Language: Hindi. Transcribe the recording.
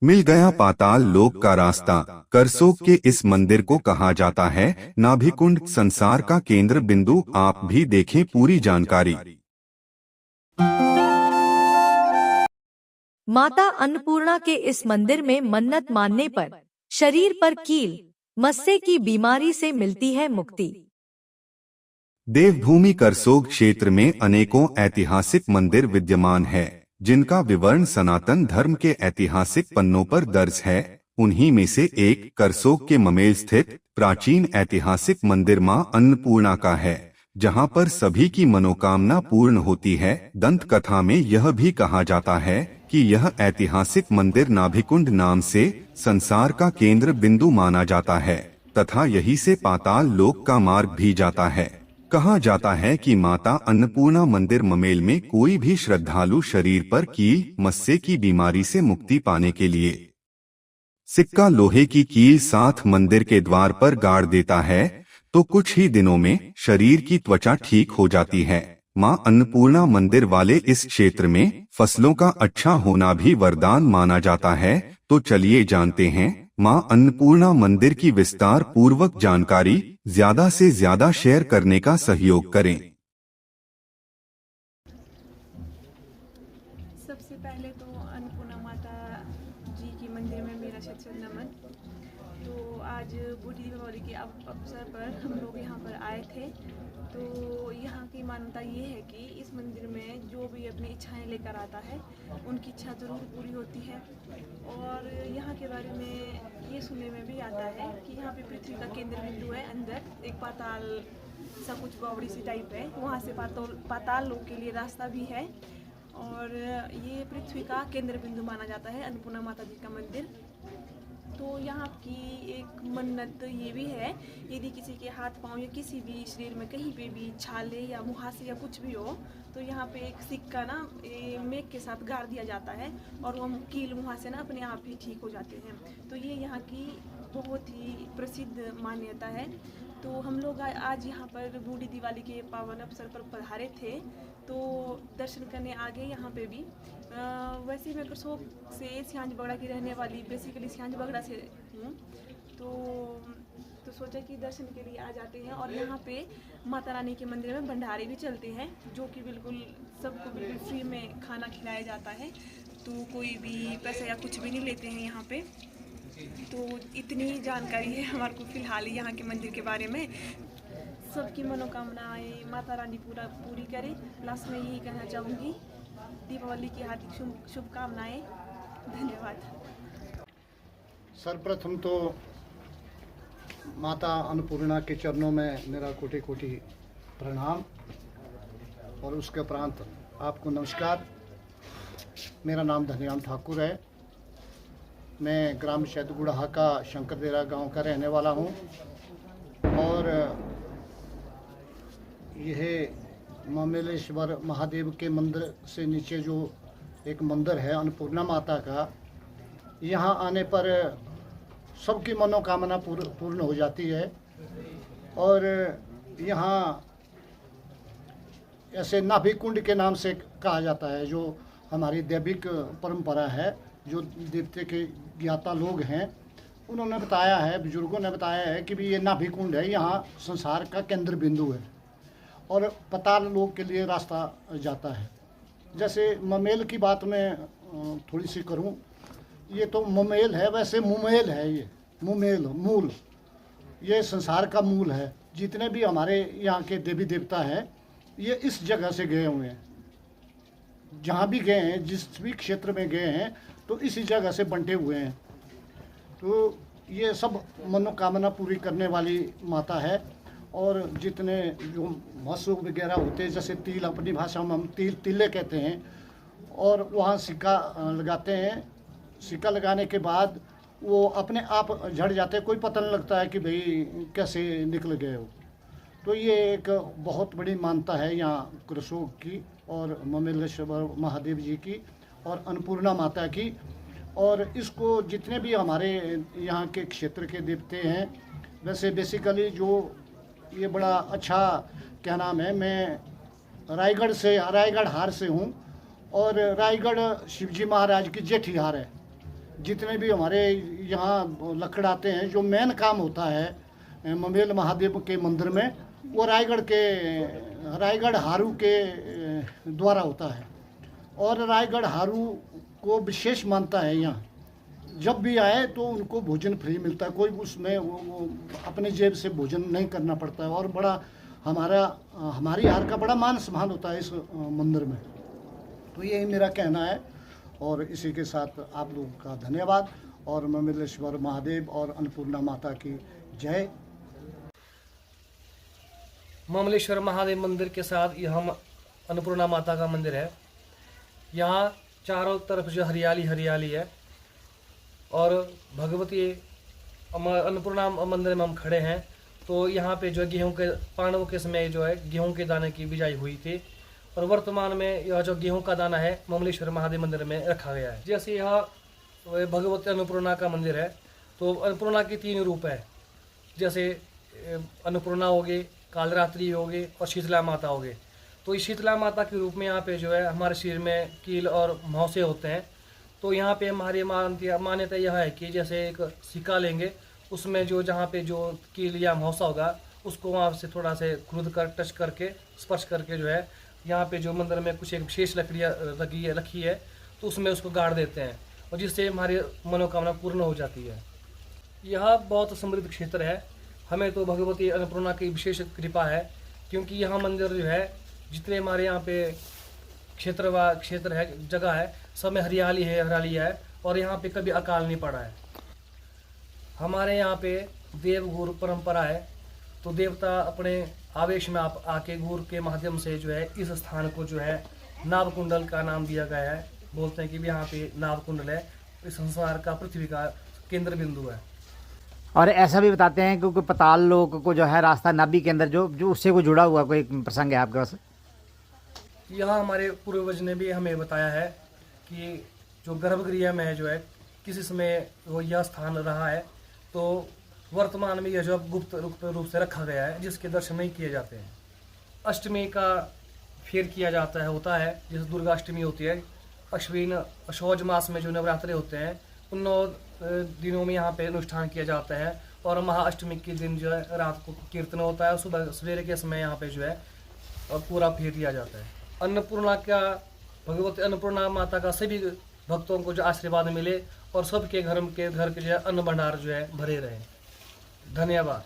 मिल गया पाताल लोक का रास्ता। करसोग के इस मंदिर को कहा जाता है नाभिकुंड, संसार का केंद्र बिंदु। आप भी देखें पूरी जानकारी। माता अन्नपूर्णा के इस मंदिर में मन्नत मानने पर शरीर पर कील मस्से की बीमारी से मिलती है मुक्ति। देवभूमि करसोग क्षेत्र में अनेकों ऐतिहासिक मंदिर विद्यमान है, जिनका विवरण सनातन धर्म के ऐतिहासिक पन्नों पर दर्ज है। उन्हीं में से एक करसोग के ममेल स्थित प्राचीन ऐतिहासिक मंदिर मां अन्नपूर्णा का है, जहां पर सभी की मनोकामना पूर्ण होती है। दंत कथा में यह भी कहा जाता है कि यह ऐतिहासिक मंदिर नाभिकुंड नाम से संसार का केंद्र बिंदु माना जाता है तथा यही से पाताल लोक का मार्ग भी जाता है। कहा जाता है कि माता अन्नपूर्णा मंदिर ममेल में कोई भी श्रद्धालु शरीर पर कील मस्से की बीमारी से मुक्ति पाने के लिए सिक्का लोहे की कील साथ मंदिर के द्वार पर गाड़ देता है तो कुछ ही दिनों में शरीर की त्वचा ठीक हो जाती है। मां अन्नपूर्णा मंदिर वाले इस क्षेत्र में फसलों का अच्छा होना भी वरदान माना जाता है। तो चलिए जानते हैं मां अन्नपूर्णा मंदिर की विस्तार पूर्वक जानकारी। ज्यादा से ज्यादा शेयर करने का सहयोग करें। सबसे पहले तो अन्नपूर्णा माता जी की मंदिर में मेरा शत नमन। तो आज बूढ़ी दीपावली के अवसर पर हम लोग यहाँ पर आए थे। तो यहाँ की मान्यता ये है कि इस मंदिर में जो भी अपनी इच्छाएं लेकर आता है उनकी इच्छा ज़रूर पूरी होती है। और यहाँ के बारे में ये सुनने में भी आता है कि यहाँ पे पृथ्वी का केंद्र बिंदु है, अंदर एक पाताल सा कुछ बावड़ी सी टाइप है, वहाँ से पाताल लोक के लिए रास्ता भी है। और ये पृथ्वी का केंद्र बिंदु माना जाता है अन्नपूर्णा माता जी का मंदिर। तो यहाँ की एक मन्नत ये भी है, यदि किसी के हाथ पांव या किसी भी शरीर में कहीं पे भी छाले या मुहासे या कुछ भी हो तो यहाँ पे एक सिक्का ना मेघ के साथ गाड़ दिया जाता है और वो कील मुहासे ना अपने आप ही ठीक हो जाते हैं। तो ये यहाँ की बहुत ही प्रसिद्ध मान्यता है। तो हम लोग आज यहाँ पर बूढ़ी दिवाली के पावन अवसर पर पधारे थे, तो दर्शन करने आ गए यहाँ पे भी। वैसे मैं करसोग से सियांज बगड़ा की रहने वाली, बेसिकली सियांज बगड़ा से हूँ। तो सोचा कि दर्शन के लिए आ जाते हैं। और यहाँ पे माता रानी के मंदिर में भंडारे भी चलते हैं, जो कि बिल्कुल सबको बिल्कुल फ्री में खाना खिलाया जाता है। तो कोई भी पैसा या कुछ भी नहीं लेते हैं यहाँ पे। तो इतनी ही जानकारी है हमारे को फिलहाल यहाँ के मंदिर के बारे में। सबकी मनोकामनाएं माता रानी पूरी करे। लास्ट में यही कहना चाहूँगी, दीपावली की हार्दिक शुभकामनाएं। धन्यवाद। सर्वप्रथम तो माता अन्नपूर्णा के चरणों में मेरा कोटि कोटि प्रणाम और उसके उपरांत आपको नमस्कार। मेरा नाम धनिराम ठाकुर है। मैं ग्राम शैदगुड़हा का शंकरदेरा गांव का रहने वाला हूं। और यह ममेलेश्वर महादेव के मंदिर से नीचे जो एक मंदिर है अन्नपूर्णा माता का, यहाँ आने पर सबकी मनोकामना पूर्ण हो जाती है। और यहाँ ऐसे नाभिकुंड के नाम से कहा जाता है, जो हमारी दैविक परंपरा है, जो देवते के ज्ञाता लोग हैं उन्होंने बताया है, बुजुर्गों ने बताया है कि भी ये नाभिकुंड है, यहाँ संसार का केंद्र बिंदु है और पाताल लोक के लिए रास्ता जाता है। जैसे ममेल की बात मैं थोड़ी सी करूं, ये तो ममेल है, वैसे मुमेल है। ये मुमेल मूल, ये संसार का मूल है। जितने भी हमारे यहाँ के देवी देवता हैं ये इस जगह से गए हुए हैं। जहाँ भी गए हैं, जिस भी क्षेत्र में गए हैं, तो इसी जगह से बंटे हुए हैं। तो ये सब मनोकामना पूरी करने वाली माता है। और जितने जो मसू वगैरह होते हैं, जैसे तिल, अपनी भाषा में हम तिले कहते हैं, और वहाँ सिक्का लगाते हैं। सिक्का लगाने के बाद वो अपने आप झड़ जाते हैं, कोई पता नहीं लगता है कि भाई कैसे निकल गए हो। तो ये एक बहुत बड़ी मान्यता है यहाँ करसोग की और ममेलेश्वर महादेव जी की और अन्नपूर्णा माता की। और इसको जितने भी हमारे यहाँ के क्षेत्र के देवते हैं, वैसे बेसिकली जो ये बड़ा अच्छा क्या नाम है, मैं रायगढ़ हार से हूँ और रायगढ़ शिवजी महाराज की जेठी हार है। जितने भी हमारे यहाँ लकड़ आते हैं, जो मेन काम होता है ममेल महादेव के मंदिर में, वो रायगढ़ हारू के द्वारा होता है। और रायगढ़ हारू को विशेष मानता है। यहाँ जब भी आए तो उनको भोजन फ्री मिलता है, कोई उसमें वो अपने जेब से भोजन नहीं करना पड़ता है। और बड़ा हमारी हार का बड़ा मान सम्मान होता है इस मंदिर में। तो यही मेरा कहना है और इसी के साथ आप लोगों का धन्यवाद और ममेलेश्वर महादेव और अन्नपूर्णा माता की जय। ममलेश्वर महादेव मंदिर के साथ यहाँ अन्नपूर्णा माता का मंदिर है। यहाँ चारों तरफ जो हरियाली हरियाली है और भगवती अन्नपूर्णा मंदिर में हम खड़े हैं। तो यहाँ पे जो गेहूं के पांडवों के समय जो है गेहूं के दाने की बिजाई हुई थी और वर्तमान में यह जो गेहूं का दाना है ममलेश्वर महादेव मंदिर में रखा गया है। जैसे यह भगवती अन्नपूर्णा का मंदिर है तो अन्नपूर्णा की 3 रूप है। जैसे अन्नपूर्णा हो गई, कालरात्रि हो गई और शीतला माता हो गई। तो इस शीतला माता के रूप में यहाँ पे जो है हमारे शरीर में कील और मौसे होते हैं। तो यहाँ पे हमारी मान्यता यह है कि जैसे एक सिक्का लेंगे, उसमें जो जहाँ पे जो कील या मौसा होगा उसको वहाँ से थोड़ा से खुद कर टच करके स्पर्श करके जो है यहाँ पे जो मंदिर में कुछ एक विशेष लकड़ियाँ रखी है तो उसमें उसको गाड़ देते हैं और जिससे हमारी मनोकामना पूर्ण हो जाती है। यह बहुत समृद्ध क्षेत्र है। हमें तो भगवती अन्नपूर्णा की विशेष कृपा है क्योंकि यहाँ मंदिर जो है जितने हमारे यहाँ पे क्षेत्र है, जगह है, सब में हरियाली है और यहाँ पे कभी अकाल नहीं पड़ा है। हमारे यहाँ पे देवगुरु परंपरा है। तो देवता अपने आवेश में आके गुरु के माध्यम से जो है इस स्थान को जो है नावकुंडल का नाम दिया गया है। बोलते हैं कि यहाँ पे नावकुंडल है, इस संसार का, पृथ्वी का केंद्र बिंदु है। और ऐसा भी बताते हैं कि कोई पताल लोक को जो है रास्ता नाभि के अंदर जो उससे कोई जुड़ा हुआ कोई प्रसंग है आपके पास? यहाँ हमारे पूर्वज ने भी हमें बताया है कि जो गर्भगृह में जो है किसी समय वो यह स्थान रहा है। तो वर्तमान में यह जो गुप्त रूप से रखा गया है जिसके दर्शन नहीं किए जाते हैं। अष्टमी का फेर किया जाता है, होता है, जैसे दुर्गा अष्टमी होती है। अश्विन शौज मास में जो नवरात्रे होते हैं उन 9 दिनों में यहाँ पे अनुष्ठान किया जाता है। और महाअष्टमी के दिन जो है रात को कीर्तन होता है, सुबह सवेरे के समय यहाँ पे जो है पूरा फेर दिया जाता है। अन्नपूर्णा का, भगवती अन्नपूर्णा माता का सभी भक्तों को जो आशीर्वाद मिले और सबके घर के जो है अन्न भंडार जो है भरे रहे। धन्यवाद।